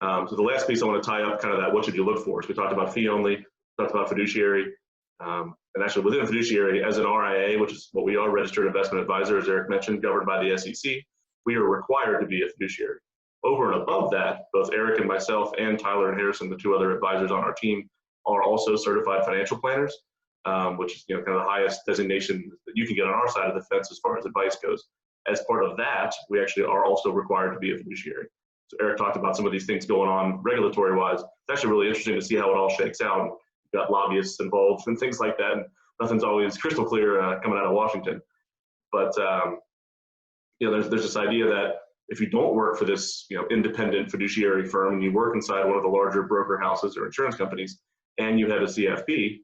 So the last piece I want to tie up kind of that what should you look for. So we talked about fee only, talked about fiduciary, and actually within fiduciary as an RIA, which is what we are, registered investment advisor, as Eric mentioned, governed by the SEC, we are required to be a fiduciary. Over and above that, both Eric and myself and Tyler and Harrison, the two other advisors on our team, are also certified financial planners, which is kind of the highest designation that you can get on our side of the fence as far as advice goes. As part of that, we actually are also required to be a fiduciary. So Eric talked about some of these things going on regulatory-wise. It's actually really interesting to see how it all shakes out. You've got lobbyists involved and things like that, and nothing's always crystal clear coming out of Washington. But there's this idea that if you don't work for this independent fiduciary firm and you work inside one of the larger broker houses or insurance companies and you have a CFP,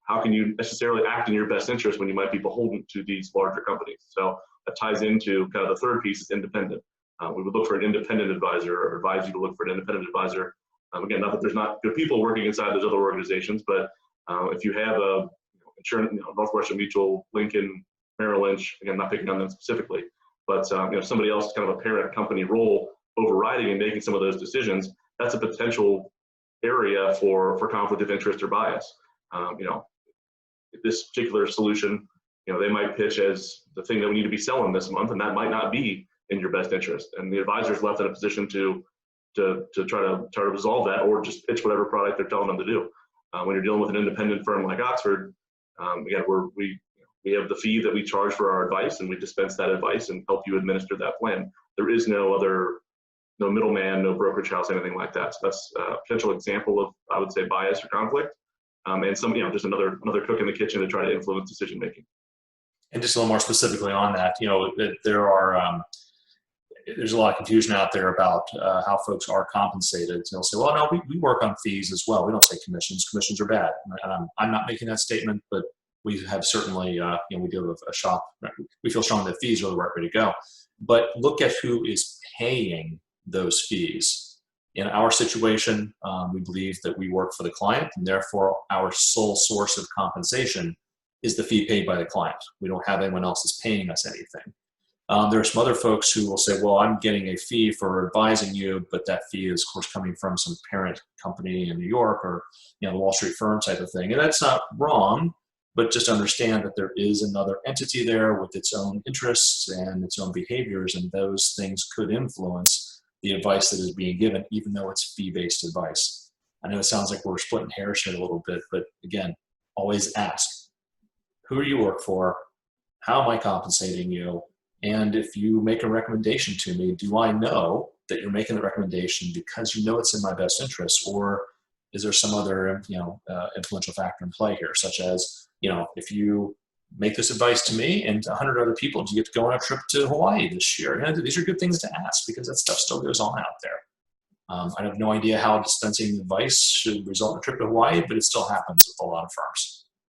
how can you necessarily act in your best interest when you might be beholden to these larger companies? So that ties into kind of the third piece is independent. We would look for an independent advisor or advise you to look for an independent advisor. Again, not that there's not good people working inside those other organizations, but if you have a insurance, Northwestern Mutual, Lincoln, Merrill Lynch, again, not picking on them specifically, but somebody else kind of a parent company role overriding and making some of those decisions, that's a potential area for conflict of interest or bias. This particular solution, they might pitch as the thing that we need to be selling this month, and that might not be in your best interest. And the advisor is left in a position to try to resolve that, or just pitch whatever product they're telling them to do. When you're dealing with an independent firm like Oxford, again, we have the fee that we charge for our advice, and we dispense that advice and help you administer that plan. There is no middleman, no brokerage house, anything like that. So that's a potential example of, I would say, bias or conflict, and some, just another cook in the kitchen to try to influence decision making. And just a little more specifically on that, there's a lot of confusion out there about how folks are compensated. So they'll say, well, no, we work on fees as well. We don't take commissions. Commissions are bad. I'm not making that statement, but we have certainly, we deal with a shop. We feel strongly that fees are the right way to go. But look at who is paying those fees. In our situation, we believe that we work for the client, and therefore our sole source of compensation is the fee paid by the client. We don't have anyone else that's paying us anything. There are some other folks who will say, well, I'm getting a fee for advising you, but that fee is, of course, coming from some parent company in New York or the Wall Street firm type of thing. And that's not wrong, but just understand that there is another entity there with its own interests and its own behaviors, and those things could influence the advice that is being given, even though it's fee-based advice. I know it sounds like we're splitting hairs here a little bit, but again, always ask, who do you work for? How am I compensating you? And if you make a recommendation to me, do I know that you're making the recommendation because you know it's in my best interest, or is there some other influential factor in play here, such as, if you make this advice to me and 100 other people, do you get to go on a trip to Hawaii this year? These are good things to ask because that stuff still goes on out there. I have no idea how dispensing advice should result in a trip to Hawaii, but it still happens with a lot of firms.